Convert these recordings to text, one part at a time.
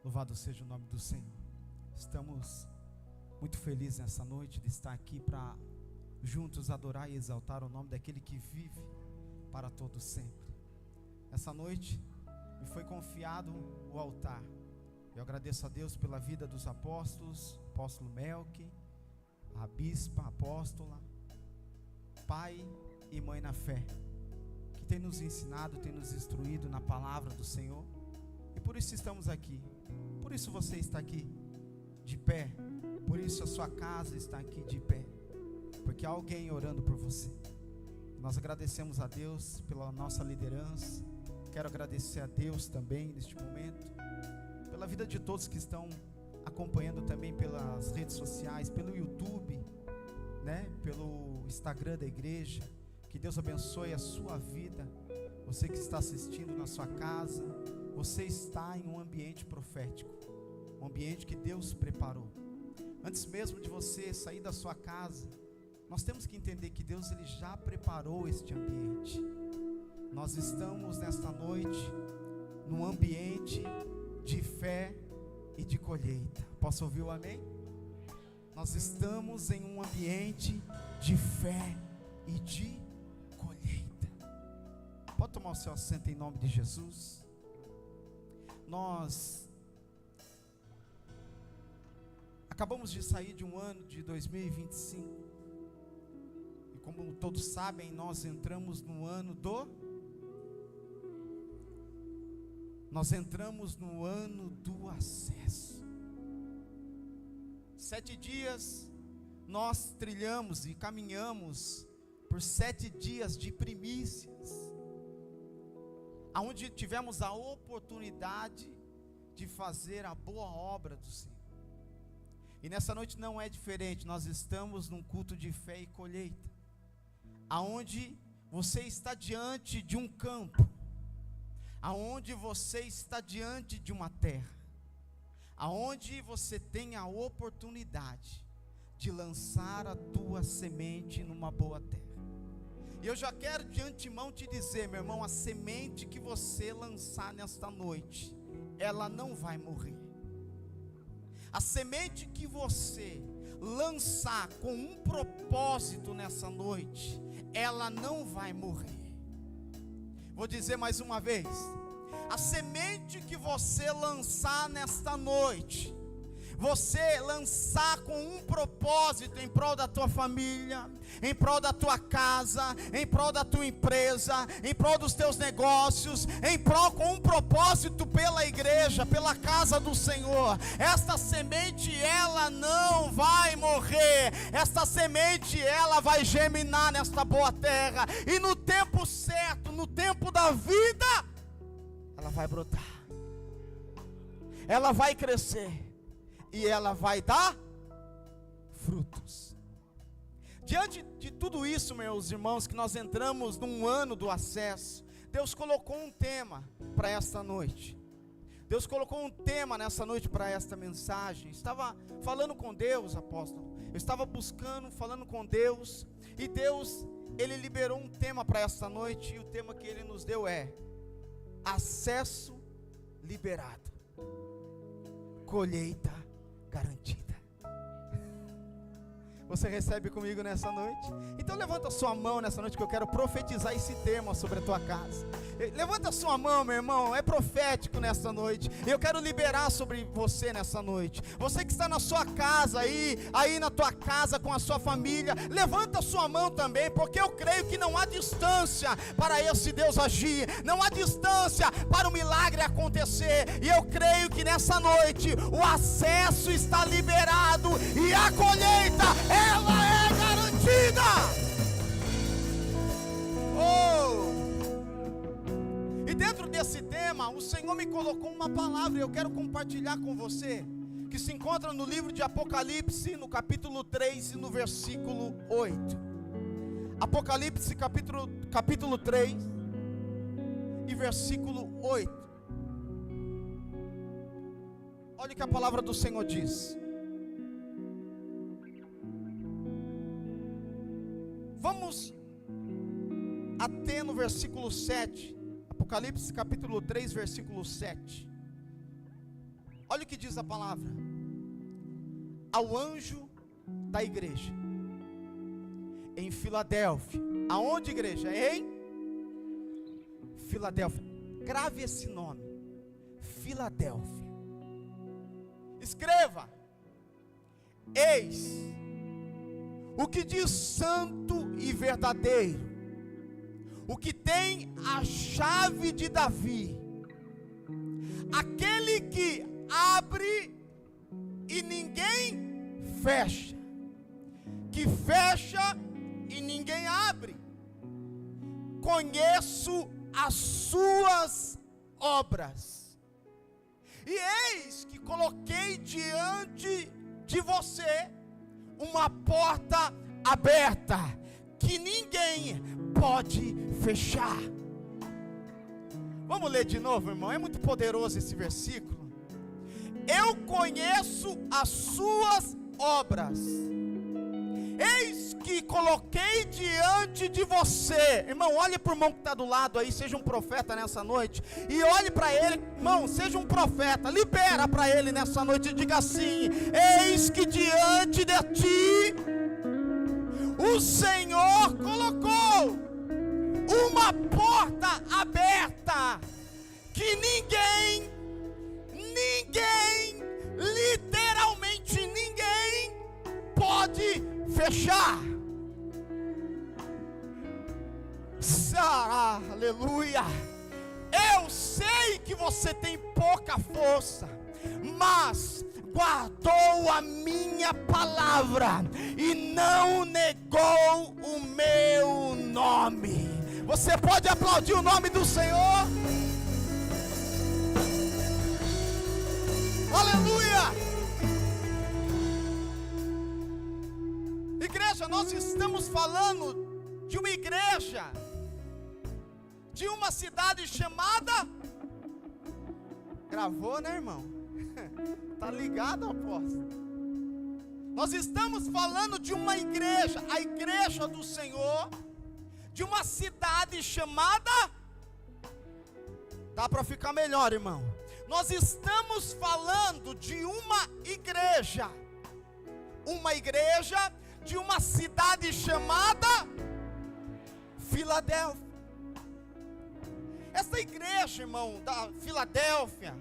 Louvado seja o nome do Senhor. Estamos muito felizes nessa noite de estar aqui para juntos adorar e exaltar o nome daquele que vive para todo sempre. Essa noite me foi confiado o altar. Eu agradeço a Deus pela vida dos apóstolos, apóstolo Melque, a bispa, a apóstola, pai e mãe na fé, que tem nos ensinado, tem nos instruído na palavra do Senhor. E por isso estamos aqui. Por isso você está aqui de pé. Por isso a sua casa está aqui de pé. Porque há alguém orando por você. Nós agradecemos a Deus pela nossa liderança. Quero agradecer a Deus também neste momento, pela vida de todos que estão acompanhando também pelas redes sociais, pelo YouTube, né? Pelo Instagram da igreja. Que Deus abençoe a sua vida. Você que está assistindo na sua casa, você está em um ambiente profético, um ambiente que Deus preparou. Antes mesmo de você sair da sua casa, nós temos que entender que Deus ele já preparou este ambiente. Nós estamos nesta noite num ambiente de fé e de colheita. Posso ouvir o amém? Nós estamos em um ambiente de fé e de colheita. Pode tomar o seu assento em nome de Jesus. Nós acabamos de sair de um ano de 2025. E como todos sabem, nós entramos no ano do acesso. 7 dias nós trilhamos e caminhamos por 7 dias de primícias, aonde tivemos a oportunidade de fazer a boa obra do Senhor. E nessa noite não é diferente. Nós estamos num culto de fé e colheita, aonde você está diante de um campo, aonde você está diante de uma terra, aonde você tem a oportunidade de lançar a tua semente numa boa terra. E eu já quero de antemão te dizer, meu irmão, a semente que você lançar nesta noite, ela não vai morrer. A semente que você lançar com um propósito nessa noite, ela não vai morrer. Vou dizer mais uma vez: a semente que você lançar nesta noite, você lançar com um propósito em prol da tua família, em prol da tua casa, em prol da tua empresa, em prol dos teus negócios, em prol com um propósito pela igreja, pela casa do Senhor. Esta semente ela não vai morrer. Esta semente ela vai germinar nesta boa terra, e no tempo certo, no tempo da vida, ela vai brotar, ela vai crescer e ela vai dar frutos. Diante de tudo isso, meus irmãos, que nós entramos num ano do acesso, Deus colocou um tema para esta noite. Deus colocou um tema nessa noite para esta mensagem. Estava falando com Deus, apóstolo. Eu estava buscando, falando com Deus, e Deus, Ele liberou um tema para esta noite, e o tema que Ele nos deu é: acesso liberado, colheita garantida. Você recebe comigo nessa noite? Então levanta a sua mão nessa noite, que eu quero profetizar esse tema sobre a tua casa. Levanta a sua mão, meu irmão, é profético nessa noite. Eu quero liberar sobre você nessa noite. Você que está na sua casa aí na tua casa com a sua família, levanta a sua mão também, porque eu creio que não há distância para esse Deus agir, não há distância para o milagre acontecer. E eu creio que nessa noite o acesso está liberado e a colheita ela é garantida. E dentro desse tema, o Senhor me colocou uma palavra, e eu quero compartilhar com você, que se encontra no livro de Apocalipse, no capítulo 3 e no versículo 8. Apocalipse capítulo 3 e versículo 8. Olha o que a palavra do Senhor diz. Vamos até no versículo 7, Apocalipse capítulo 3, versículo 7. Olha o que diz a palavra: ao anjo da igreja em Filadélfia. Aonde, igreja? Em Filadélfia. Grave esse nome, Filadélfia. Escreva: eis o que diz santo e verdadeiro, o que tem a chave de Davi, aquele que abre e ninguém fecha, que fecha e ninguém abre. Conheço as suas obras, e eis que coloquei diante de você uma porta aberta, que ninguém pode fechar. Vamos ler de novo, irmão, é muito poderoso esse versículo. Eu conheço as suas obras, eis que coloquei diante de você. Irmão, olhe para o irmão que está do lado aí, seja um profeta nessa noite, e olhe para ele, irmão, seja um profeta, libera para ele nessa noite, e diga assim: eis que diante de ti o Senhor colocou uma porta aberta, que ninguém, literalmente ninguém pode fechar. Aleluia. Eu sei que você tem pouca força, mas guardou a minha palavra e não negou o meu nome. Você pode aplaudir o nome do Senhor? Aleluia! Igreja, nós estamos falando de uma igreja, de uma cidade chamada... Gravou, né, irmão? Tá ligado, apóstolo? Nós estamos falando de uma igreja, a igreja do Senhor, de uma cidade chamada... Dá para ficar melhor, irmão? Nós estamos falando de uma igreja de uma cidade chamada Filadélfia. Essa igreja, irmão, da Filadélfia,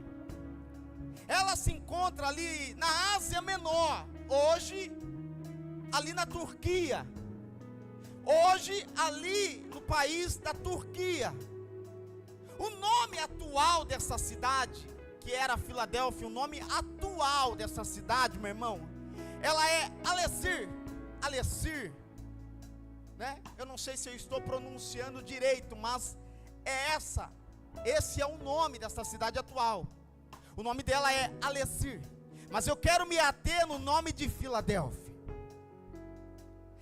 ela se encontra ali na Ásia Menor, hoje ali na Turquia, hoje ali no país da Turquia. O nome atual dessa cidade, que era Filadélfia, o nome atual dessa cidade, meu irmão, ela é Alessir, né? Eu não sei se eu estou pronunciando direito, mas esse é o nome dessa cidade atual. O nome dela é Alessir, mas eu quero me ater no nome de Filadélfia.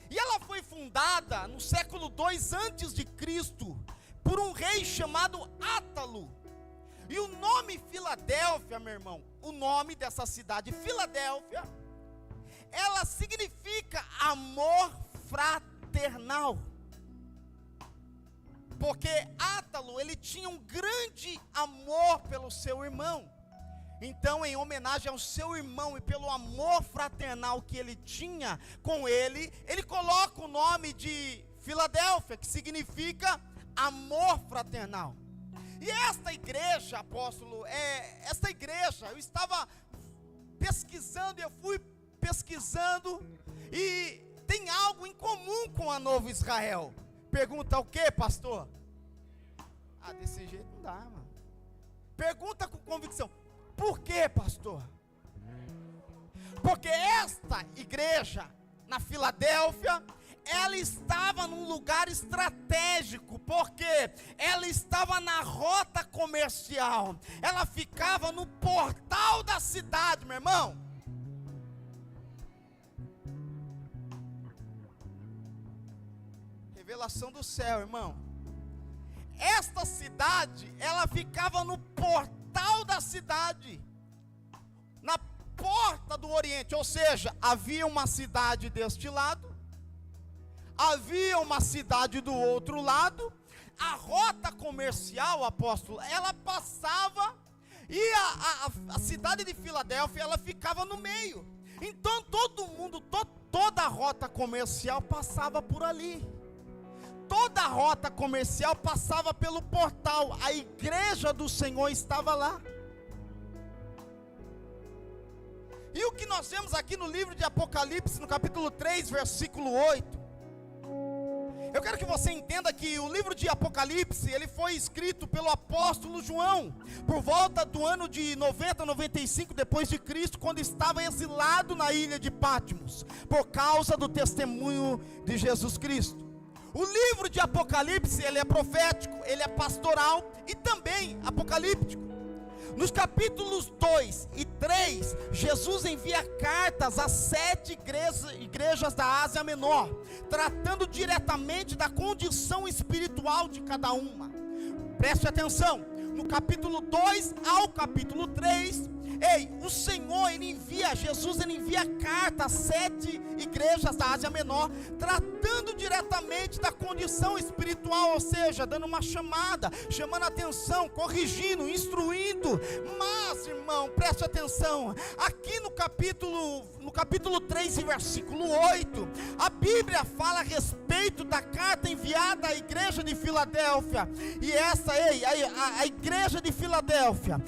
E ela foi fundada no século 2 antes de Cristo, por um rei chamado Átalo. E o nome Filadélfia, meu irmão, o nome dessa cidade, Filadélfia, ela significa amor fraternal. Porque Átalo, ele tinha um grande amor pelo seu irmão. Então, em homenagem ao seu irmão e pelo amor fraternal que ele tinha com ele, ele coloca o nome de Filadélfia, que significa amor fraternal. E esta igreja, apóstolo, esta igreja, eu estava pesquisando, eu fui pesquisando, e tem algo em comum com a Novo Israel. Pergunta o que, pastor? Ah, desse jeito não dá, mano. Pergunta com convicção. Por que, pastor? Porque esta igreja na Filadélfia, ela estava num lugar estratégico, porque ela estava na rota comercial, ela ficava no portal da cidade, meu irmão. Revelação do céu, irmão. Esta cidade, ela ficava no portal da cidade, na porta do Oriente, ou seja, havia uma cidade deste lado, havia uma cidade do outro lado. A rota comercial, apóstolo, ela passava E a cidade de Filadélfia, ela ficava no meio. Então todo mundo, toda a rota comercial passava por ali. Toda a rota comercial passava pelo portal. A igreja do Senhor estava lá. E o que nós vemos aqui no livro de Apocalipse, no capítulo 3, versículo 8. Eu quero que você entenda que o livro de Apocalipse, ele foi escrito pelo apóstolo João, por volta do ano de 90, 95 depois de Cristo, quando estava exilado na ilha de Patmos, por causa do testemunho de Jesus Cristo. O livro de Apocalipse, ele é profético, ele é pastoral e também apocalíptico. Nos capítulos 2 e 3, Jesus envia cartas a 7 igrejas da Ásia Menor, tratando diretamente da condição espiritual de cada uma. Preste atenção, no capítulo 2 ao capítulo 3, o Senhor, Jesus envia carta a 7 igrejas da Ásia Menor, tratando diretamente da condição espiritual, ou seja, dando uma chamada, chamando a atenção, corrigindo, instruindo. Mas, irmão, preste atenção, aqui no capítulo 3 e versículo 8, a Bíblia fala a respeito da carta enviada à igreja de Filadélfia. E essa, a igreja de Filadélfia,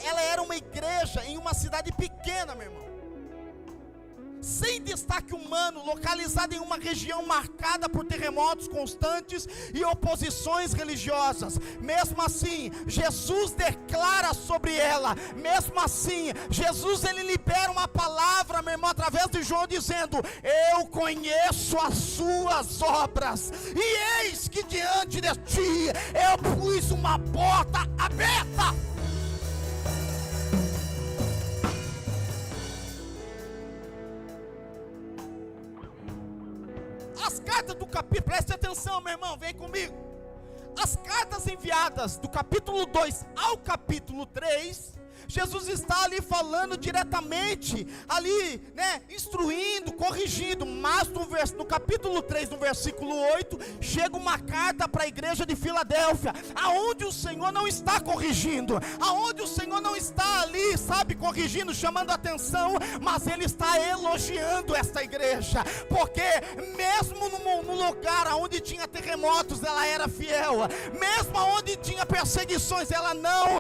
ela era uma igreja em uma cidade pequena, meu irmão, sem destaque humano, localizada em uma região marcada por terremotos constantes e oposições religiosas. Mesmo assim, Jesus declara sobre ela. Mesmo assim, Jesus, ele libera uma palavra, meu irmão, através de João, dizendo: eu conheço as suas obras, e eis que diante de ti eu pus uma porta aberta. As cartas do capítulo, preste atenção, meu irmão, vem comigo. As cartas enviadas do capítulo 2 ao capítulo 3, Jesus está ali falando diretamente, ali, instruindo, corrigindo. Mas no capítulo 3, no versículo 8, chega uma carta para a igreja de Filadélfia, aonde o Senhor não está corrigindo, aonde o Senhor não está ali, corrigindo, chamando a atenção, mas Ele está elogiando esta igreja, porque mesmo no lugar onde tinha terremotos, ela era fiel, mesmo onde tinha perseguições, ela não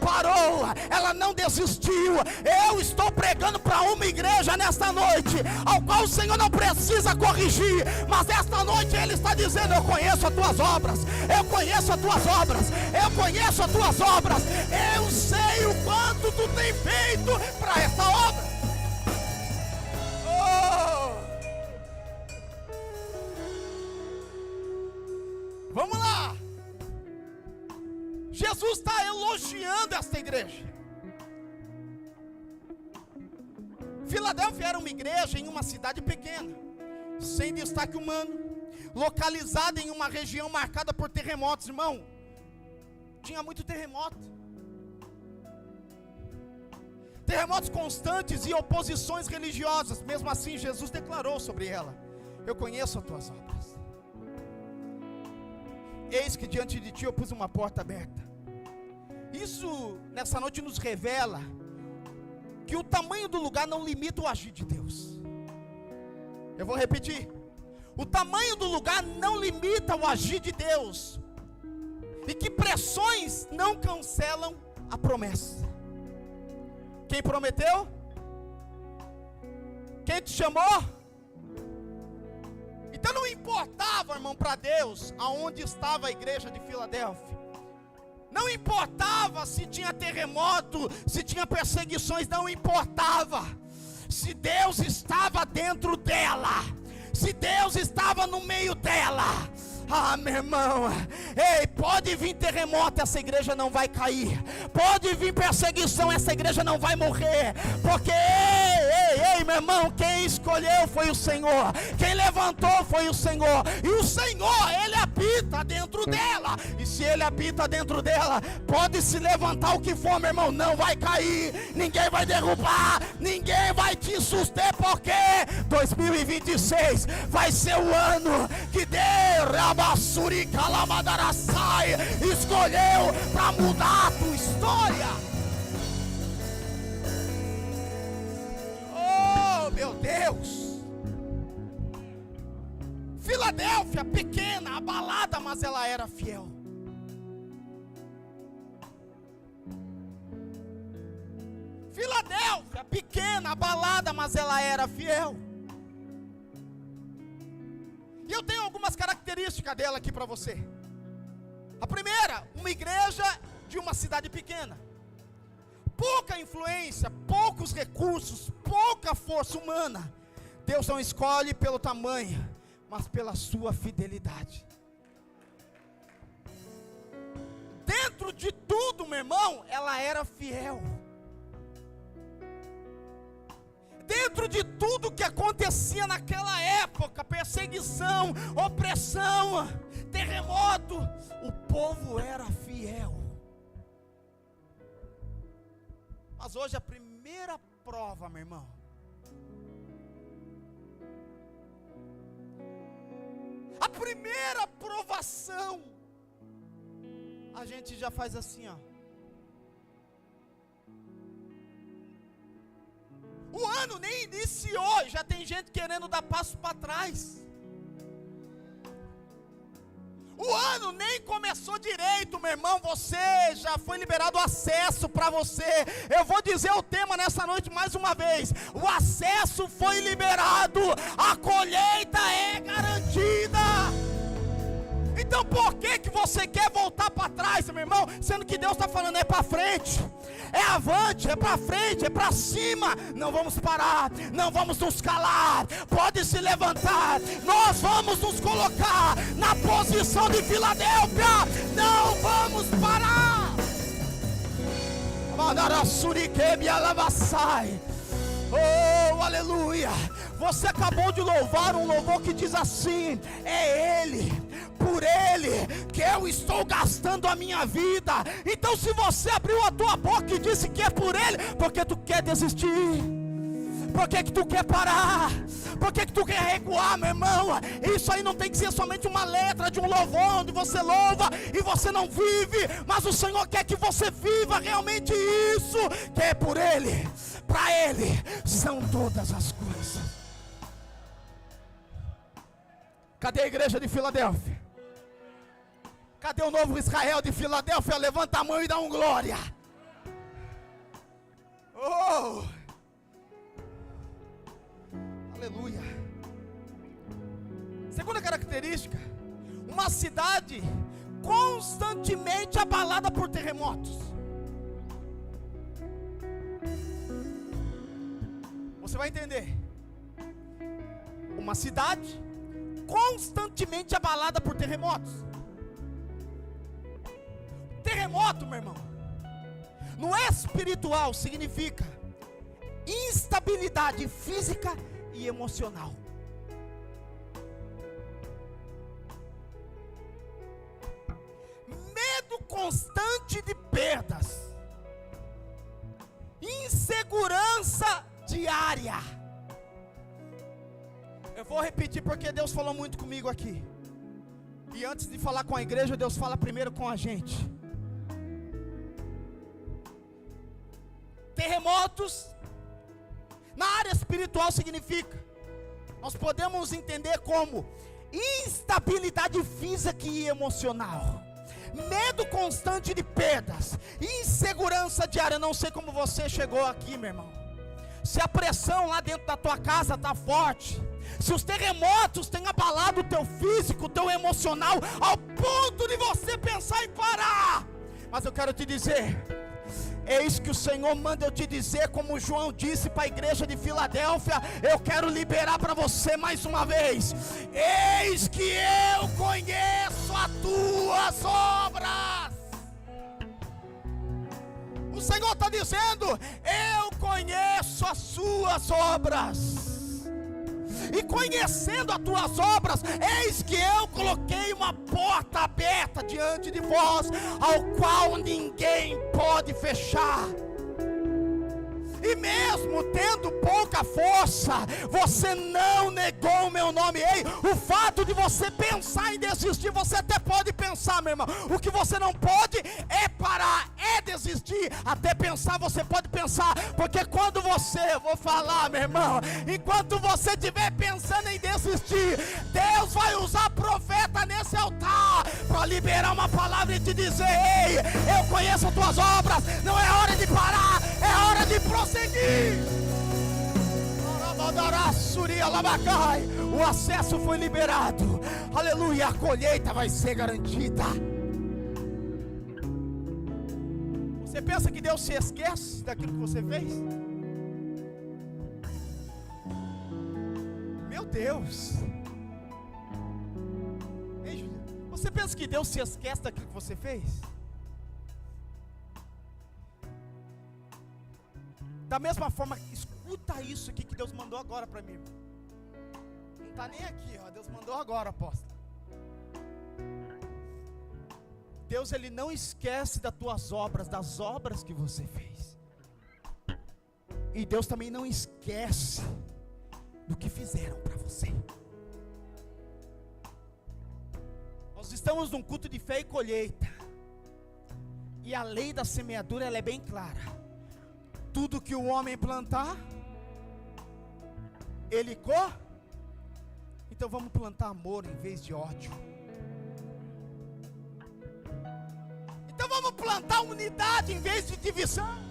parou, ela não desistiu. Eu estou pregando para uma igreja nesta noite, ao qual o Senhor não precisa corrigir, mas esta noite Ele está dizendo: eu conheço as tuas obras, eu conheço as tuas obras, eu conheço as tuas obras, eu sei o quanto tu tem feito para esta obra. Vamos lá. Jesus está elogiando esta igreja. Filadélfia era uma igreja em uma cidade pequena, sem destaque humano, localizada em uma região marcada por terremotos. Irmão, tinha muito terremoto, terremotos constantes e oposições religiosas. Mesmo assim, Jesus declarou sobre ela: eu conheço as tuas obras, eis que diante de ti eu pus uma porta aberta. Isso nessa noite nos revela que o tamanho do lugar não limita o agir de Deus. Eu vou repetir: o tamanho do lugar não limita o agir de Deus, e que pressões não cancelam a promessa. Quem prometeu? Quem te chamou? Então não importava, irmão, para Deus aonde estava a igreja de Filadélfia. Não importava se tinha terremoto, se tinha perseguições, não importava. Se Deus estava dentro dela, se Deus estava no meio dela, meu irmão, pode vir terremoto, essa igreja não vai cair. Pode vir perseguição, essa igreja não vai morrer. Porque, Ei, meu irmão, quem escolheu foi o Senhor, quem levantou foi o Senhor, e o Senhor, Ele habita dentro dela, e se Ele habita dentro dela, pode se levantar o que for, meu irmão, não vai cair, ninguém vai derrubar, ninguém vai te suster, porque 2026 vai ser o ano que Deus, Rabassuri Kalamadarassai, escolheu para mudar a tua história. Oh, meu Deus! Filadélfia, pequena, abalada, mas ela era fiel. Filadélfia, pequena, abalada, mas ela era fiel. E eu tenho algumas características dela aqui para você. A primeira, uma igreja de uma cidade pequena. Pouca influência, poucos recursos, pouca força humana. Deus não escolhe pelo tamanho, mas pela sua fidelidade. Dentro de tudo, meu irmão, ela era fiel. Dentro de tudo que acontecia naquela época, perseguição, opressão, terremoto, o povo era fiel. Mas hoje a primeira prova, meu irmão, a primeira provação, a gente já faz assim, ó. O ano nem iniciou, já tem gente querendo dar passo para trás. O ano nem começou direito, meu irmão, você já foi liberado acesso para você. Eu vou dizer o tema nessa noite mais uma vez: o acesso foi liberado, a colheita é garantida. Então por que você quer voltar para trás, meu irmão, sendo que Deus está falando é para frente, é avante, é para frente, é para cima. Não vamos parar, não vamos nos calar, pode se levantar, nós vamos nos colocar na posição de Filadélfia, não vamos parar. Oh, aleluia. Você acabou de louvar um louvor que diz assim: é Ele, por Ele que eu estou gastando a minha vida. Então se você abriu a tua boca e disse que é por Ele, por que tu quer desistir? Por que tu quer parar? Por que tu quer recuar, meu irmão? Isso aí não tem que ser somente uma letra de um louvor onde você louva e você não vive, mas o Senhor quer que você viva realmente isso, que é por Ele, para Ele são todas as coisas. Cadê a igreja de Filadélfia? Cadê o novo Israel de Filadélfia? Levanta a mão e dá um glória. Oh! Aleluia. Segunda característica: uma cidade constantemente abalada por terremotos. Você vai entender. Uma cidade constantemente abalada por terremotos. Terremoto, meu irmão, no espiritual significa instabilidade física e emocional. Medo constante de perdas, insegurança diária. Eu vou repetir porque Deus falou muito comigo aqui. E antes de falar com a igreja, Deus fala primeiro com a gente. Terremotos na área espiritual significa, nós podemos entender como instabilidade física e emocional, medo constante de perdas, insegurança diária. Não sei como você chegou aqui, meu irmão, se a pressão lá dentro da tua casa está forte, se os terremotos têm abalado o teu físico, o teu emocional, ao ponto de você pensar em parar. Mas eu quero te dizer, eis que o Senhor manda eu te dizer, como João disse para a igreja de Filadélfia, eu quero liberar para você mais uma vez: eis que eu conheço as tuas obras. O Senhor está dizendo: eu conheço as suas obras. E conhecendo as tuas obras, eis que eu coloquei uma porta aberta diante de vós, ao qual ninguém pode fechar. E mesmo tendo pouca força, você não negou o meu nome. Ei, o fato de você pensar em desistir, você até pode pensar, meu irmão. O que você não pode é parar, é desistir. Até pensar você pode pensar, porque quando você, eu vou falar, meu irmão, enquanto você estiver pensando em desistir, Deus vai usar profeta nesse altar para liberar uma palavra e te dizer: ei, eu conheço as tuas obras. Não é hora de parar, é hora de prosseguir. O acesso foi liberado. Aleluia, a colheita vai ser garantida. Você pensa que Deus se esquece daquilo que você fez? Meu Deus. Ei, Júlia, você pensa que Deus se esquece daquilo que você fez? Da mesma forma, escuta isso aqui que Deus mandou agora para mim. Não está nem aqui, ó. Deus mandou agora, apóstolo. Deus, Ele não esquece das tuas obras, das obras que você fez. E Deus também não esquece do que fizeram para você. Nós estamos num culto de fé e colheita. E a lei da semeadura, ela é bem clara. Tudo que o homem plantar, ele Então vamos plantar amor em vez de ódio. Então vamos plantar unidade em vez de divisão.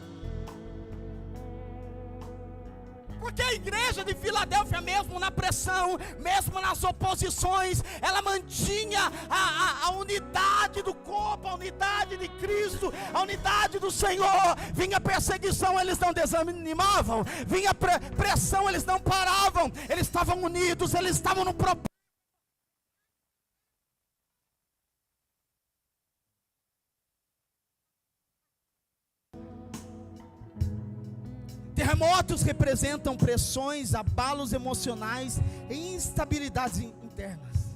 Porque a igreja de Filadélfia, mesmo na pressão, mesmo nas oposições, ela mantinha a unidade do corpo, a unidade de Cristo, a unidade do Senhor. Vinha perseguição, eles não desanimavam. Vinha pressão, eles não paravam. Eles estavam unidos, eles estavam no propósito. Terremotos representam pressões, abalos emocionais e instabilidades internas.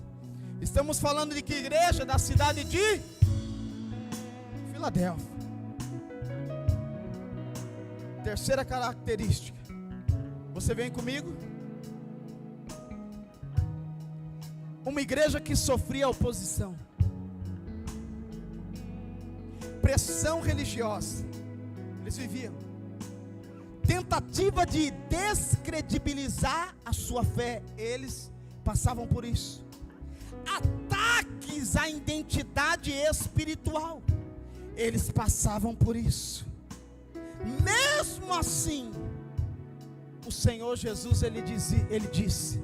Estamos falando de que igreja? Da cidade de Filadélfia. Terceira característica. Você vem comigo? Uma igreja que sofria oposição, pressão religiosa. Eles viviam tentativa de descredibilizar a sua fé, eles passavam por isso. Ataques à identidade espiritual, eles passavam por isso. Mesmo assim, o Senhor Jesus, ele disse: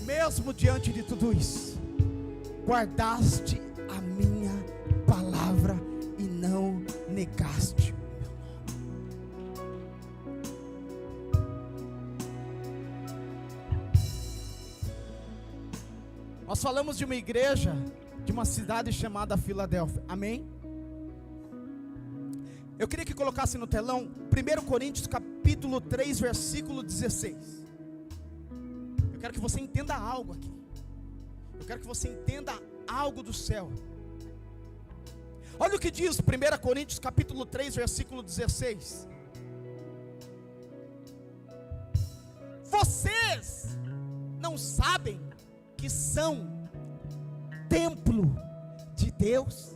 mesmo diante de tudo isso, guardaste a minha palavra e não negaste. Nós falamos de uma igreja, de uma cidade chamada Filadélfia, amém? Eu queria que colocasse no telão 1 Coríntios capítulo 3, versículo 16. Eu quero que você entenda algo aqui. Eu quero que você entenda algo do céu. Olha o que diz 1 Coríntios capítulo 3, versículo 16. Vocês não sabem que são templo de Deus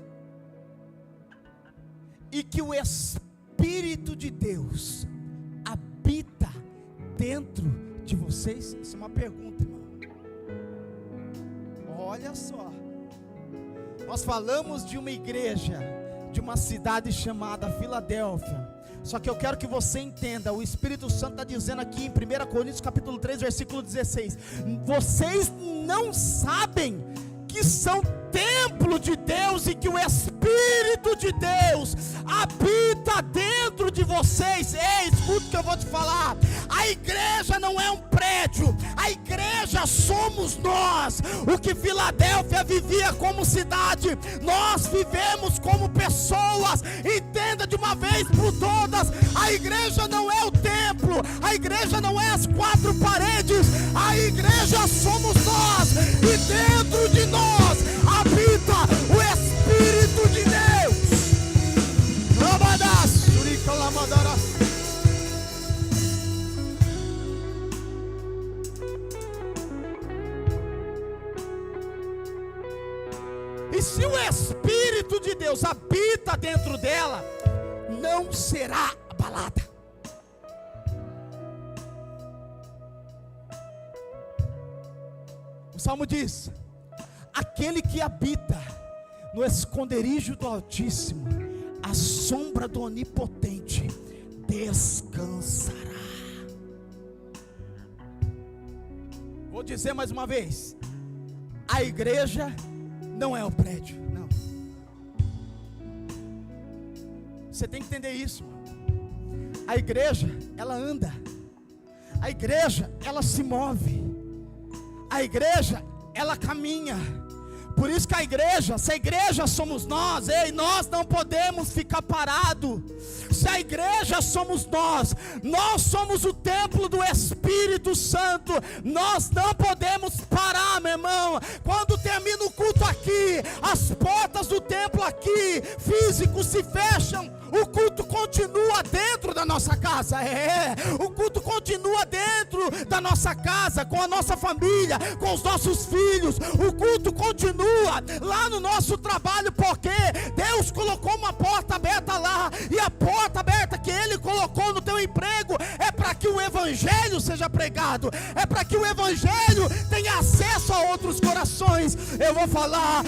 e que o Espírito de Deus habita dentro de vocês? Isso é uma pergunta, irmão. Olha só, nós falamos de uma igreja, de uma cidade chamada Filadélfia. Só que eu quero que você entenda, o Espírito Santo está dizendo aqui em 1 Coríntios capítulo 3, versículo 16: vocês não sabem que são templo de Deus e que o Espírito de Deus habita dentro de vocês. Ei, escuta o que eu vou te falar. A igreja não é um prédio, a igreja igreja somos nós. O que Filadélfia vivia como cidade, nós vivemos como pessoas. Entenda de uma vez por todas: a igreja não é o templo, a igreja não é as quatro paredes, a igreja somos nós, e dentro de nós habita o Espírito de Deus. E se o Espírito de Deus habita dentro dela, não será abalada. O Salmo diz: aquele que habita no esconderijo do Altíssimo, à sombra do Onipotente descansará. Vou dizer mais uma vez: a igreja não é o prédio, não. Você tem que entender isso. A igreja, ela anda. A igreja, ela se move. A igreja, ela caminha. Por isso que a igreja, se a igreja somos nós, nós não podemos ficar parados. Se a igreja somos nós somos o templo do Espírito Santo, nós não podemos parar, meu irmão. Quando termina o culto aqui, as portas do templo aqui, físico, se fecham, o culto continua dentro da nossa casa. O culto continua dentro da nossa casa, com a nossa família, com os nossos filhos. O culto continua lá no nosso trabalho, porque Deus colocou uma porta aberta lá, e a porta aberta que Ele colocou no teu emprego é para que o Evangelho seja pregado, é para que o Evangelho tenha acesso a outros corações. Eu vou falar,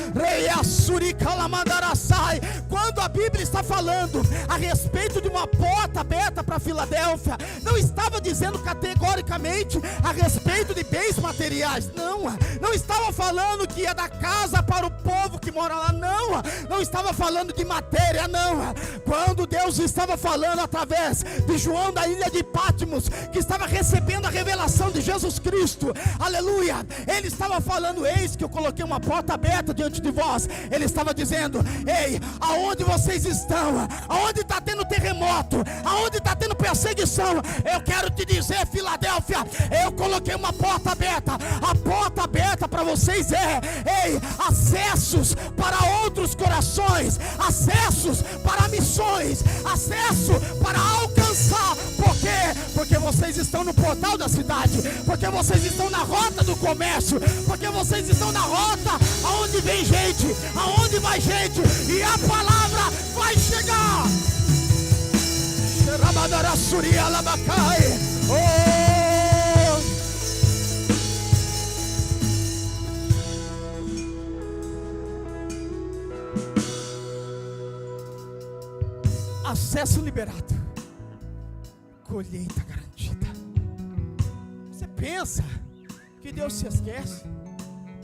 quando a Bíblia está falando a respeito de uma porta aberta para Filadélfia, não estava dizendo categoricamente a respeito de bens materiais, não estava falando que ia dar casa para o povo que mora lá, não estava falando de matéria, quando Deus estava falando através de João da ilha de Patmos, que estava recebendo a revelação de Jesus Cristo, aleluia, ele estava falando: eis que eu coloquei uma porta aberta diante de vós. Ele estava dizendo: ei, aonde vocês estão, aonde está tendo terremoto, aonde está tendo perseguição, eu quero te dizer, Filadélfia, eu coloquei uma porta aberta. A porta aberta para vocês acessos para outros corações, acessos para missões, acesso para alcançar. Por quê? Porque vocês estão no portal da cidade, porque vocês estão na rota do comércio, porque vocês estão na rota aonde vem gente, aonde vai gente, e a palavra vai chegar. Acesso liberado, colheita garantida. Você pensa que Deus se esquece?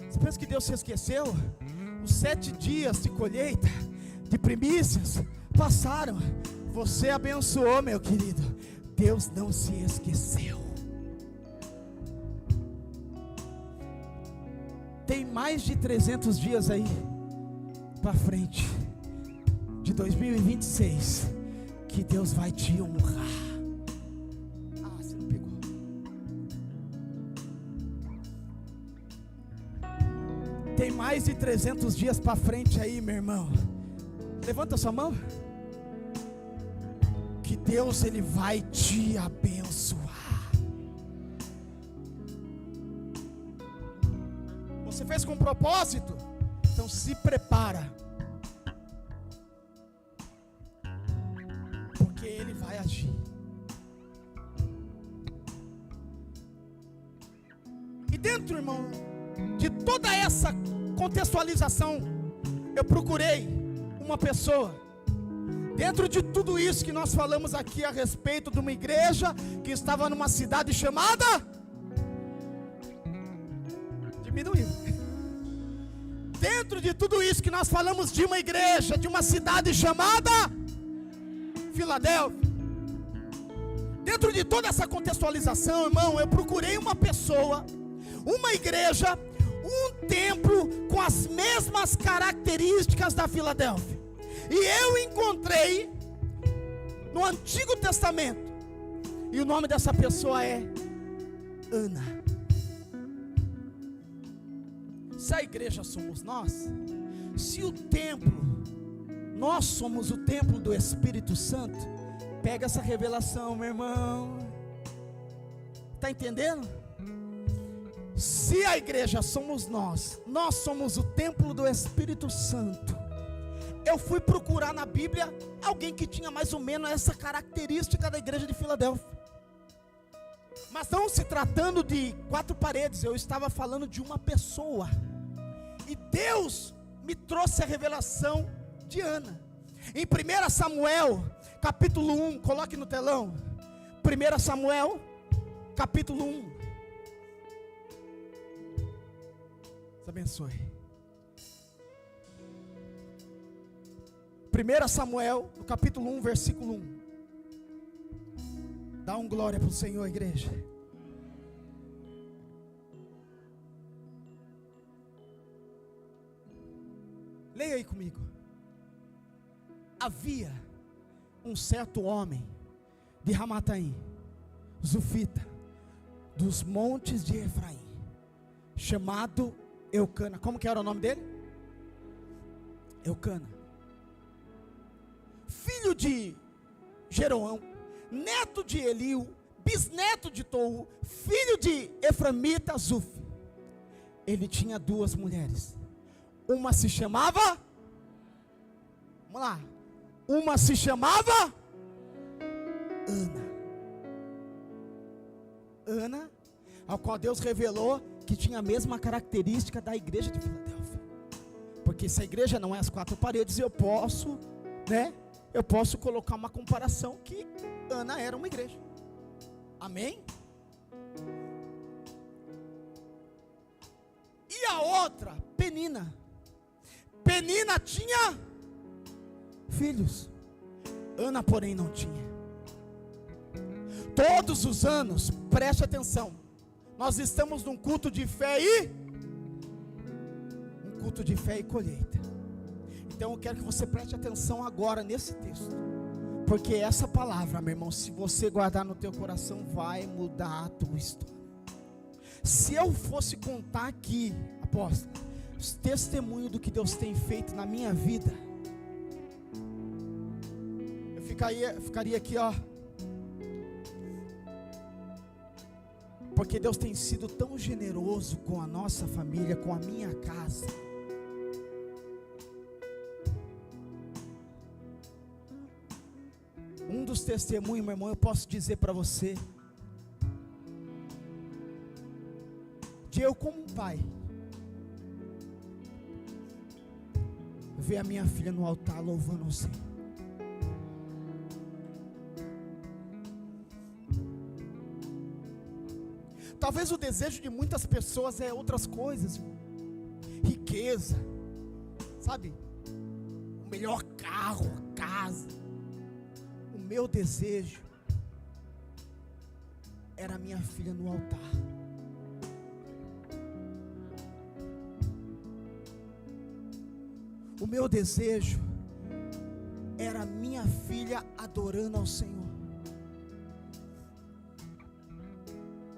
Você pensa que Deus se esqueceu? Os 7 dias de colheita, de primícias, passaram. Você abençoou, meu querido. Deus não se esqueceu. Tem mais de 300 dias aí para frente de 2026 que Deus vai te honrar. Você não pegou. Tem mais de 300 dias para frente aí, meu irmão. Levanta sua mão. Que Deus, Ele vai te abençoar. Você fez com propósito? Então se prepara, porque Ele vai agir. E dentro, irmão, de toda essa contextualização, eu procurei uma pessoa. Dentro de tudo isso que nós falamos aqui a respeito de uma igreja que estava numa cidade chamada, diminuiu. Dentro de tudo isso que nós falamos de uma igreja, de uma cidade chamada Filadélfia, dentro de toda essa contextualização, irmão, eu procurei uma pessoa uma igreja, um templo com as mesmas características da Filadélfia. E eu encontrei no Antigo Testamento, e o nome dessa pessoa é Ana. Se a igreja somos nós, se o templo, nós somos o templo do Espírito Santo, pega essa revelação, meu irmão. Está entendendo? Se a igreja somos nós somos o templo do Espírito Santo. Eu fui procurar na Bíblia alguém que tinha mais ou menos essa característica da igreja de Filadélfia. Mas não se tratando de 4 paredes, eu estava falando de uma pessoa. E Deus me trouxe a revelação de Ana. Em 1 Samuel, capítulo 1, coloque no telão. 1 Samuel, capítulo 1. Deus abençoe. 1 Samuel, no capítulo 1, versículo 1. Dá um glória para o Senhor, igreja. Leia aí comigo. Havia um certo homem de Ramataim, Zufita, dos montes de Efraim, chamado Eucana. Como que era o nome dele? Eucana, filho de Jeroão, neto de Eliu, bisneto de Tou, filho de Eframita Zuf. Ele tinha 2 mulheres. Uma se chamava, vamos lá, uma se chamava Ana, ao qual Deus revelou que tinha a mesma característica da igreja de Filadélfia. Porque se a igreja não é as 4 paredes, eu posso colocar uma comparação que Ana era uma igreja. Amém? E a outra, Penina tinha filhos. Ana, porém, não tinha. Todos os anos, preste atenção, nós estamos num culto de fé e colheita. Então eu quero que você preste atenção agora nesse texto, porque essa palavra, meu irmão, se você guardar no teu coração, vai mudar a tua história. Se eu fosse contar aqui, apóstolo, os testemunhos do que Deus tem feito na minha vida, eu ficaria aqui, ó. Porque Deus tem sido tão generoso com a nossa família, com a minha casa. Um dos testemunhos, meu irmão, eu posso dizer para você, de eu como um pai, ver a minha filha no altar louvando o Senhor. Talvez o desejo de muitas pessoas é outras coisas, riqueza, sabe, o melhor carro, casa. O meu desejo era minha filha no altar. O meu desejo era minha filha adorando ao Senhor.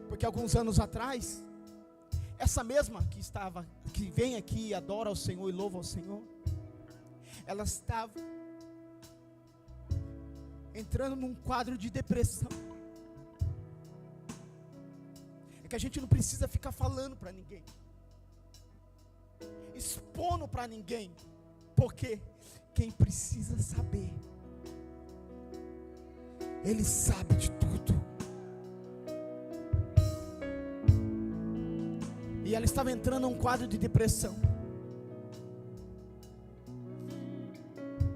Porque alguns anos atrás, essa mesma que vem aqui e adora ao Senhor e louva ao Senhor, ela estava entrando num quadro de depressão. É que a gente não precisa ficar falando para ninguém, expondo para ninguém, porque quem precisa saber, Ele sabe de tudo. E ela estava entrando num quadro de depressão.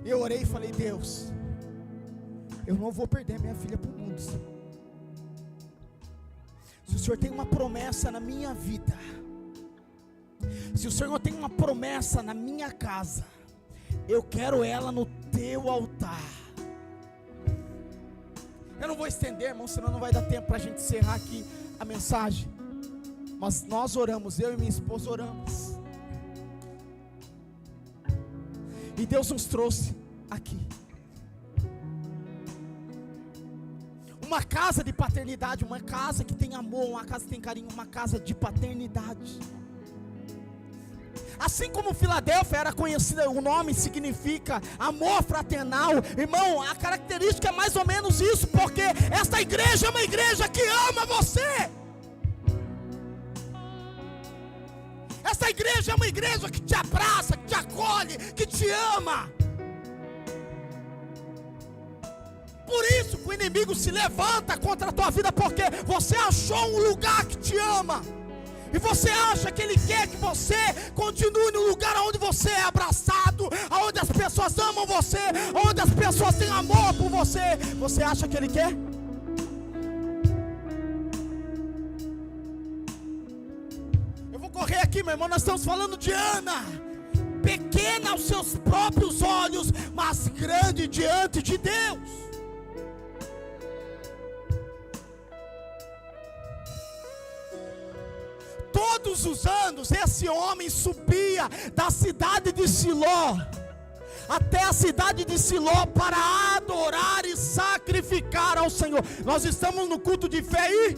Eu orei e falei: Deus, eu não vou perder minha filha para o mundo. Se o Senhor tem uma promessa na minha vida, se o Senhor tem uma promessa na minha casa, eu quero ela no teu altar. Eu não vou estender, irmão, senão não vai dar tempo para a gente encerrar aqui a mensagem. Mas nós oramos, eu e minha esposa oramos. E Deus nos trouxe aqui. Uma casa de paternidade, uma casa que tem amor, uma casa que tem carinho, uma casa de paternidade. Assim como Filadélfia era conhecida, o nome significa amor fraternal. Irmão, a característica é mais ou menos isso, porque esta igreja é uma igreja que ama você. Esta igreja é uma igreja que te abraça, que te acolhe, que te ama. Por isso que o inimigo se levanta contra a tua vida, porque você achou um lugar que te ama. E você acha que ele quer que você continue no lugar onde você é abraçado, onde as pessoas amam você, onde as pessoas têm amor por você. Você acha que ele quer? Eu vou correr aqui, meu irmão. Nós estamos falando de Ana, pequena aos seus próprios olhos, mas grande diante de Deus. Todos os anos esse homem subia da cidade de Siló até a cidade de Siló para adorar e sacrificar ao Senhor. Nós estamos no culto de fé e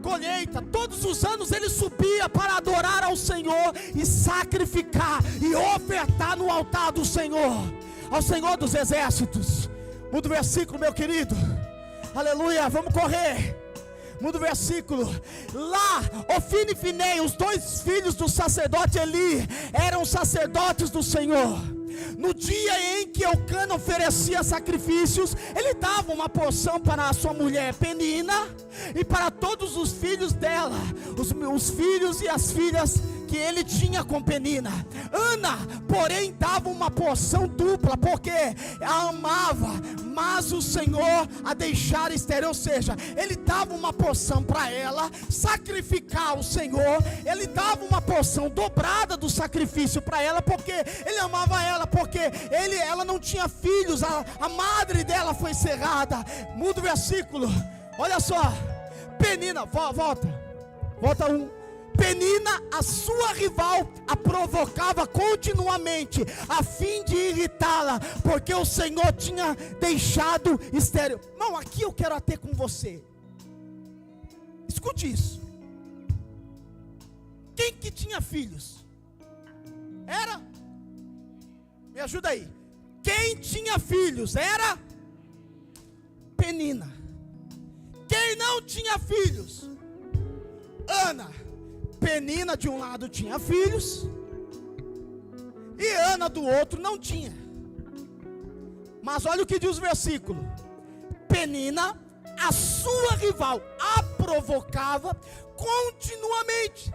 colheita. Todos os anos ele subia para adorar ao Senhor e sacrificar e ofertar no altar do Senhor, ao Senhor dos exércitos. Muda o versículo, meu querido. Aleluia, vamos correr. Muda o versículo. Lá, Ofni e Finei, os dois filhos do sacerdote Eli, eram sacerdotes do Senhor. No dia em que Eucana oferecia sacrifícios, ele dava uma porção para a sua mulher Penina e para todos os filhos dela, os filhos e as filhas que ele tinha com Penina. Ana, porém, dava uma porção dupla, porque a amava, mas o Senhor a deixara estéril. Ou seja, ele dava uma porção para ela sacrificar ao Senhor, ele dava uma porção dobrada do sacrifício para ela, porque ele amava ela, porque ela não tinha filhos, a madre dela foi cerrada. Muda o versículo, olha só. Penina, volta um. Penina, a sua rival, a provocava continuamente, a fim de irritá-la, porque o Senhor tinha deixado estéril. Não, aqui eu quero até com você. Escute isso. Quem que tinha filhos? Era? Me ajuda aí. Quem tinha filhos? Era? Penina. Quem não tinha filhos? Ana. Penina de um lado tinha filhos e Ana do outro não tinha. Mas olha o que diz o versículo. Penina, a sua rival, a provocava continuamente,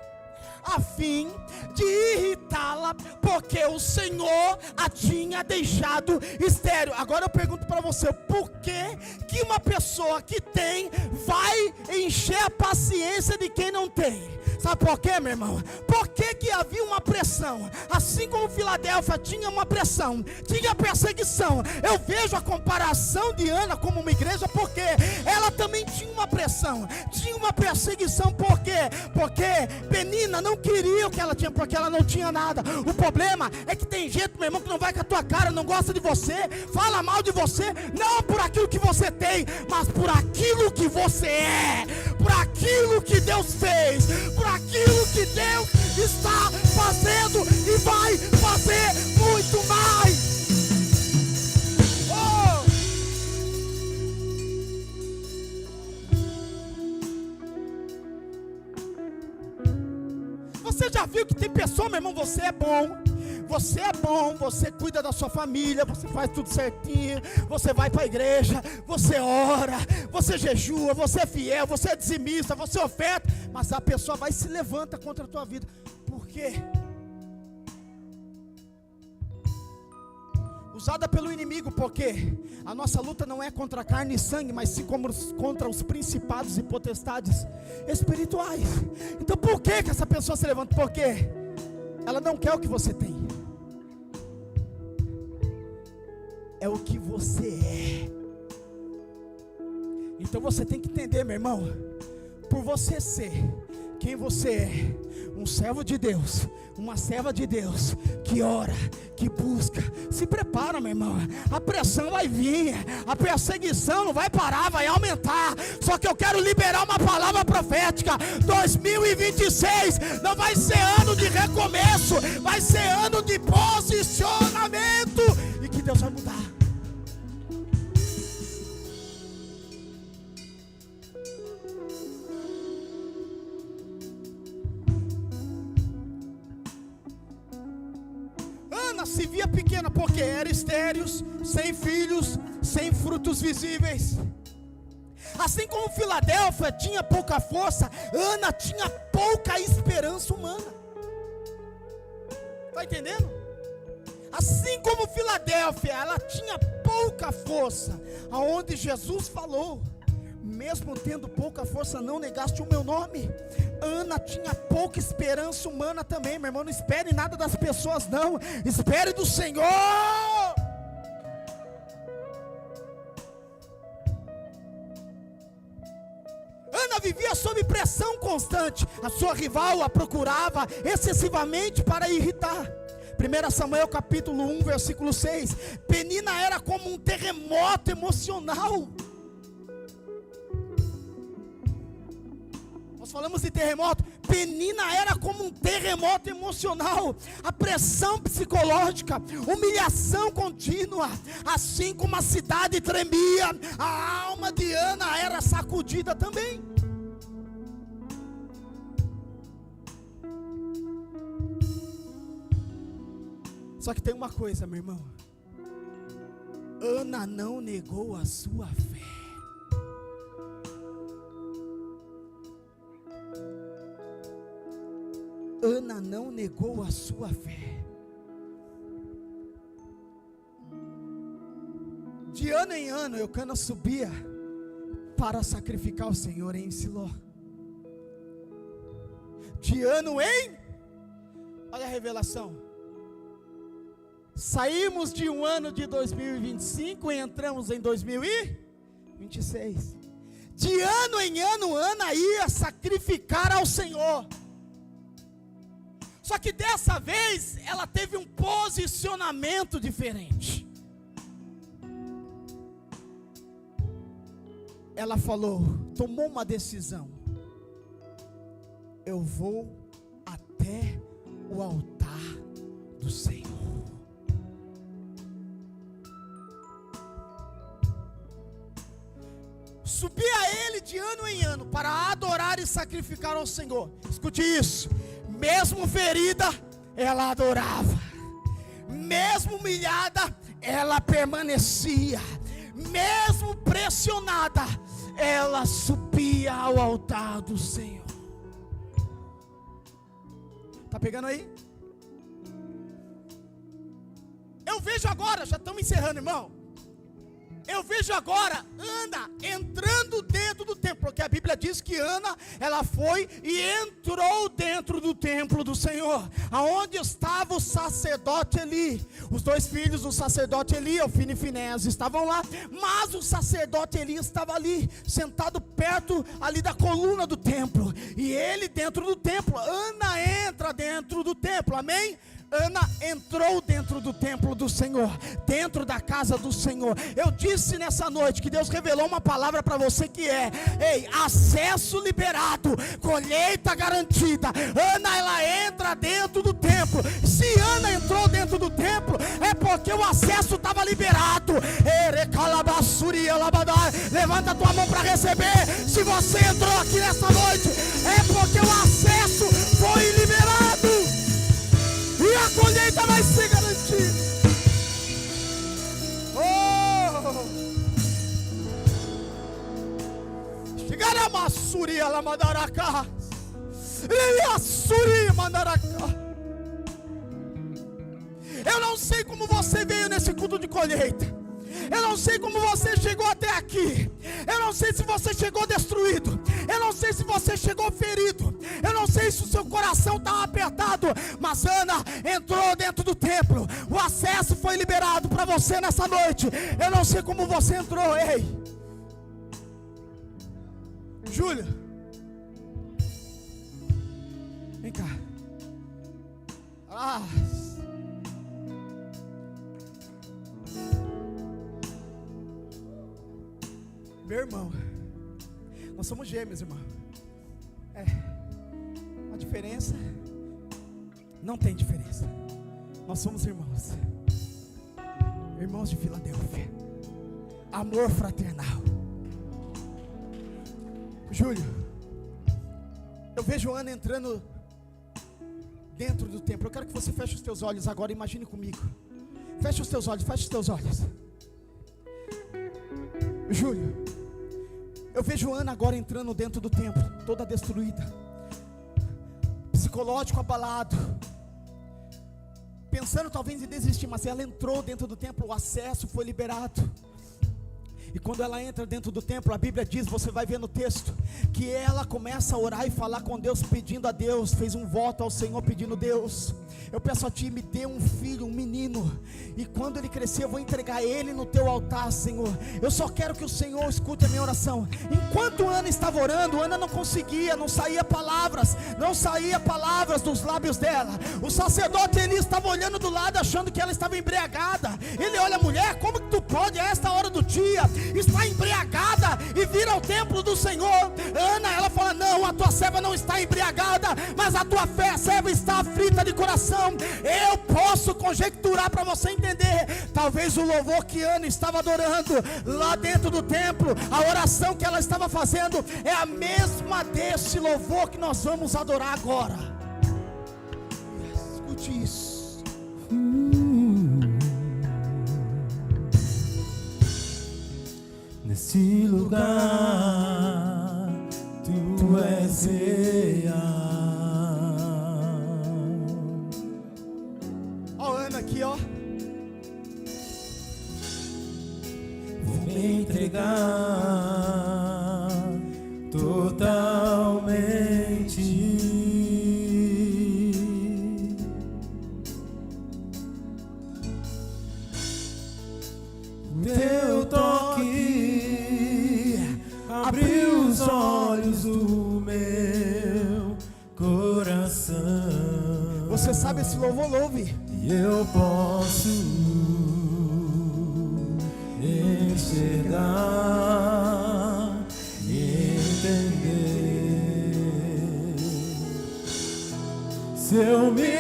a fim de irritá-la, porque o Senhor a tinha deixado estéril. Agora eu pergunto para você, por que uma pessoa que tem vai encher a paciência de quem não tem? Sabe por quê, meu irmão? Por que havia uma pressão? Assim como Filadélfia tinha uma pressão, tinha perseguição. Eu vejo a comparação de Ana como uma igreja, porque ela também tinha uma pressão, tinha uma perseguição. Por quê? Porque Penina não queria o que ela tinha, porque ela não tinha nada. O problema é que tem gente, meu irmão, que não vai com a tua cara, não gosta de você, fala mal de você, não por aquilo que você tem, mas por aquilo que você é, por aquilo que Deus fez, por aquilo que Deus está fazendo e vai fazer muito mais. Você já viu que tem pessoa, meu irmão, você é bom, você cuida da sua família, você faz tudo certinho, você vai para a igreja, você ora, você jejua, você é fiel, você é dizimista, você oferta, mas a pessoa vai e se levanta contra a tua vida. Por quê? Usada pelo inimigo, porque a nossa luta não é contra carne e sangue, mas sim contra os principados e potestades espirituais. Então por que essa pessoa se levanta? Porque ela não quer o que você tem, é o que você é. Então você tem que entender, meu irmão, por você ser quem você é. Um servo de Deus, uma serva de Deus, que ora, que busca. Se prepara, meu irmão. A pressão vai vir, a perseguição não vai parar, vai aumentar. Só que eu quero liberar uma palavra profética. 2026 não vai ser ano de recomeço, vai ser ano de posicionamento. E que Deus vai mudar. Se via pequena porque era estéril, sem filhos, sem frutos visíveis. Assim como Filadélfia tinha pouca força, Ana tinha pouca esperança humana. Está entendendo? Assim como Filadélfia, ela tinha pouca força, aonde Jesus falou: mesmo tendo pouca força, não negaste o meu nome. Ana tinha pouca esperança humana também, meu irmão. Não espere nada das pessoas, não. Espere do Senhor. Ana vivia sob pressão constante. A sua rival a procurava excessivamente para irritar. 1 Samuel capítulo 1, versículo 6. Penina era como um terremoto emocional. Falamos de terremoto. Penina era como um terremoto emocional. A pressão psicológica, humilhação contínua. Assim como a cidade tremia, a alma de Ana era sacudida também. Só que tem uma coisa, meu irmão. Ana não negou a sua fé. Ana não negou a sua fé. De ano em ano, Eucana subia para sacrificar o Senhor em Siló. De ano em... Olha a revelação. Saímos de um ano de 2025 e entramos em 2026. De ano em ano, Ana ia sacrificar ao Senhor. Só que dessa vez, ela teve um posicionamento diferente. Ela falou, tomou uma decisão. Eu vou até o altar do Senhor. Subia a Ele de ano em ano para adorar e sacrificar ao Senhor. Escute isso. Mesmo ferida, ela adorava. Mesmo humilhada, ela permanecia. Mesmo pressionada, ela subia ao altar do Senhor. Está pegando aí? Eu vejo agora, já estamos encerrando, irmão. Eu vejo agora Ana entrando dentro do templo, porque a Bíblia diz que Ana, ela foi e entrou dentro do templo do Senhor, aonde estava o sacerdote Eli. Os dois filhos do sacerdote Eli, Ofni e Finéias, estavam lá, mas o sacerdote Eli estava ali, sentado perto ali da coluna do templo, e ele dentro do templo. Ana entra dentro do templo, amém? Ana entrou dentro do templo do Senhor, dentro da casa do Senhor. Eu disse nessa noite que Deus revelou uma palavra para você que é: ei, acesso liberado, colheita garantida. Ana, ela entra dentro do templo. Se Ana entrou dentro do templo, é porque o acesso estava liberado. Levanta a tua mão para receber. Se você entrou aqui nessa noite, é porque o acesso foi liberado. E a colheita vai ser garantida. Chegará a Massuri, ela mandará cá. E a Suri mandará cá. Eu não sei como você veio nesse culto de colheita. Eu não sei como você chegou até aqui. Eu não sei se você chegou destruído. Eu não sei se você chegou ferido. Eu não sei se o seu coração está apertado. Mas Ana entrou dentro do templo. O acesso foi liberado para você nessa noite. Eu não sei como você entrou. Ei, Júlia, cá. Meu irmão, nós somos gêmeos, irmão. A diferença não tem diferença. Nós somos irmãos. Irmãos de Filadélfia. Amor fraternal. Júlio, eu vejo Ana entrando dentro do templo. Eu quero que você feche os teus olhos agora. Imagine comigo. Feche os teus olhos, feche os teus olhos. Júlio, eu vejo Ana agora entrando dentro do templo, toda destruída, psicológico abalado, pensando talvez em desistir, mas ela entrou dentro do templo, o acesso foi liberado. E quando ela entra dentro do templo, a Bíblia diz, você vai ver no texto, que ela começa a orar e falar com Deus, pedindo a Deus, fez um voto ao Senhor, pedindo: Deus, eu peço a Ti, me dê um filho, um menino, e quando ele crescer eu vou entregar ele no Teu altar, Senhor. Eu só quero que o Senhor escute a minha oração. Enquanto Ana estava orando, Ana não conseguia, não saía palavras dos lábios dela. O sacerdote Eli estava olhando do lado, achando que ela estava embriagada. Ele olha: mulher, como que tu pode a esta hora do dia está embriagada e vir ao templo do Senhor? Ana, ela fala: não, a tua serva não está embriagada, mas a tua serva está aflita de coração. Eu posso conjecturar para você entender, talvez o louvor que Ana estava adorando lá dentro do templo, a oração que ela estava fazendo, é a mesma desse louvor que nós vamos adorar agora. Escute isso. Nesse lugar, Tu és real. Ó Ana aqui, ó. Vou me entregar totalmente. Teu toque abriu os olhos do meu coração. Você sabe esse louvor? Louve. E eu posso enxergar e entender. Se eu me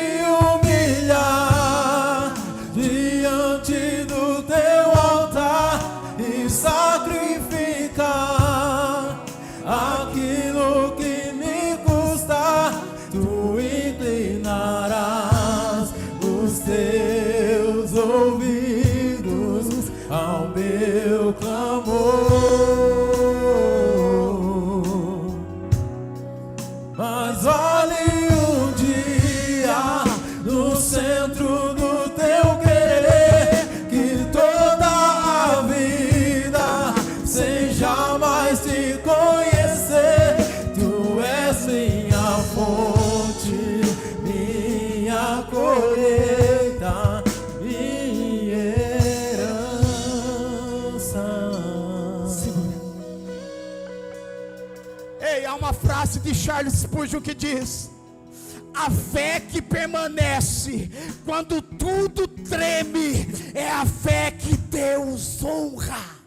humilhar diante do Teu altar e sacrificar aquilo que me custa, Tu inclinarás os Teus ouvidos ao meu clamor. Mas olhe um dia no centro do Teu querer, que toda a vida seja mais Te conhecer. Tu és minha fonte, minha colheita, minha herança. Segura. Ei, há uma frase de Charles Spurgeon que diz: a fé que permanece quando tudo treme é a fé que Deus honra.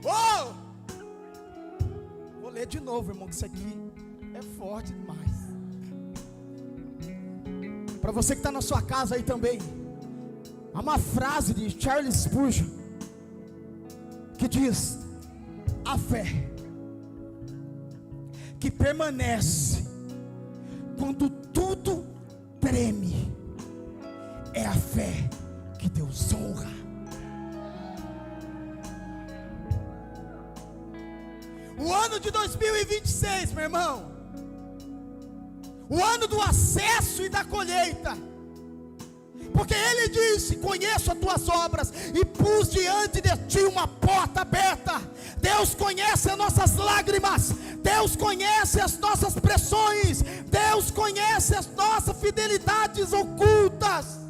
Oh! Vou ler de novo, irmão, que isso aqui é forte demais. Para você que está na sua casa aí também, há uma frase de Charles Spurgeon que diz: a fé que permanece quando tudo treme é a fé que Deus honra. O ano de 2026, meu irmão, o ano do acesso e da colheita, porque Ele disse: conheço as tuas obras e pus diante de ti uma porta aberta. Deus conhece as nossas lágrimas, Deus conhece as nossas pressões, Deus conhece as nossas fidelidades ocultas.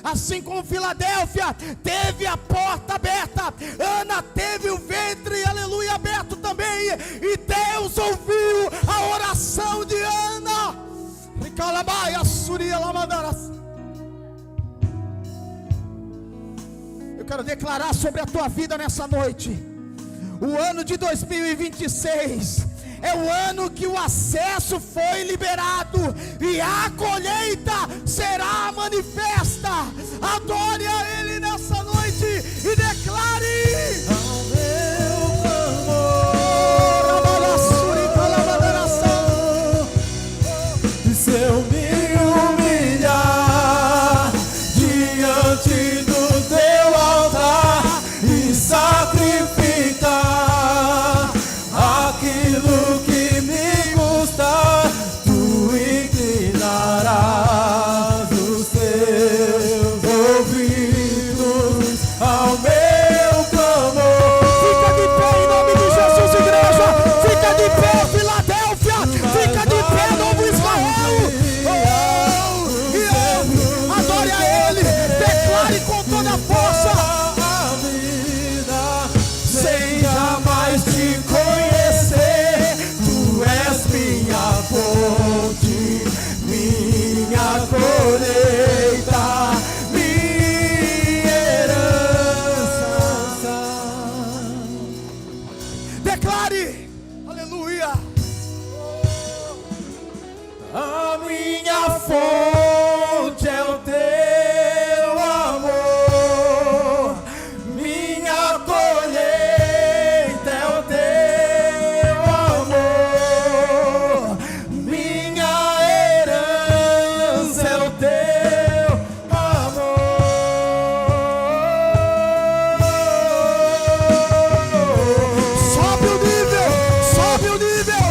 Assim como Filadélfia teve a porta aberta, Ana teve o ventre, aleluia, aberto também, e Deus ouviu a oração de declarar sobre a tua vida nessa noite. O ano de 2026 é o ano que o acesso foi liberado e a colheita será manifesta. Adore a Ele nessa noite e declare: ao meu clamor, e se eu me humilhar diante do teu altar e sacrificar aquilo que me custa, tu inclinarás os teus ouvidos ao meu clamor. fica de pé em nome de Jesus, igreja. Fica de pé, Filadélfia. Fica de pé, Novo Israel. Adore a Ele. Declare com toda a força. A vida sem jamais te conhecer, tu és minha fonte, minha colheita, minha herança. Declare. Aleluia. A minha fonte é o teu amor, minha colheita é o teu amor, minha herança é o teu amor. Sobe o nível. Sobe o nível.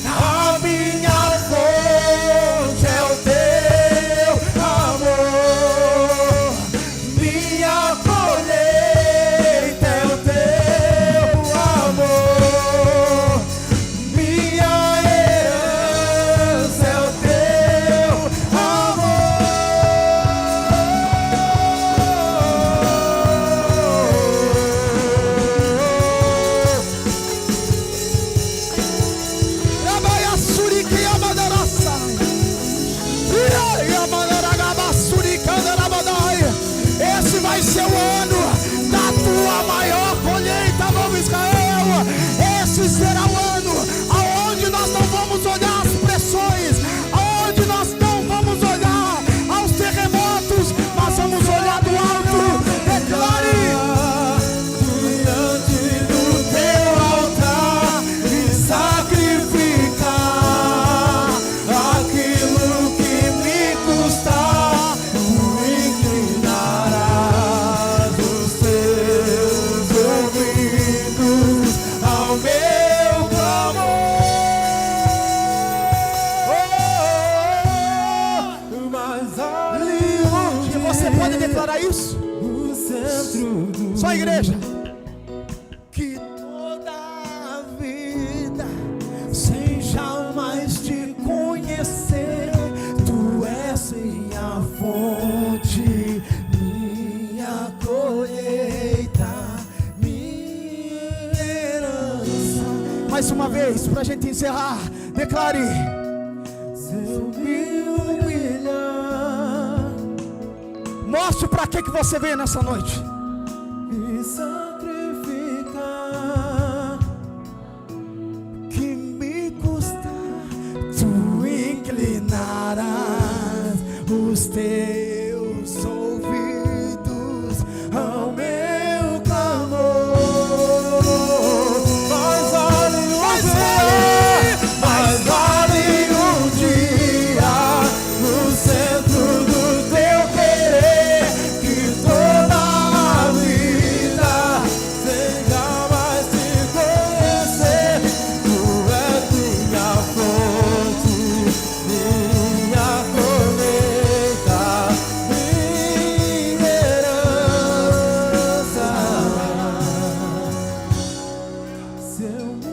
A minha fonte é o teu amor, minha colheita é o teu amor, minha herança é o teu amor. Rabaiaçurique Yamadaraça. Esse vai ser o ano da tua maior colheita, Novo Israel. Esse será o ano aonde nós não vamos olhar as pressões, aonde nós não vamos olhar aos terremotos, nós vamos olhar do alto. Declare: Diante do teu altar e sacrificar aquilo que me custar, tu inclinarás os teus ouvidos ao meu clamor. Mas ali onde você pode declarar isso? o centro do Só a igreja. que toda a vida sem jamais te conhecer, tu és minha fonte, minha colheita, minha herança. Mais uma vez, pra gente encerrar, declare: Se eu me humilhar mostre pra que você veio nessa noite. e sacrificar que me custa, tu inclinarás os teus ouvidos ao meu clamor. Mas vale um dia no centro do teu querer, que toda a vida sem jamais te conhecer, tu és minha fonte, minha colheita, minha herança. Se eu me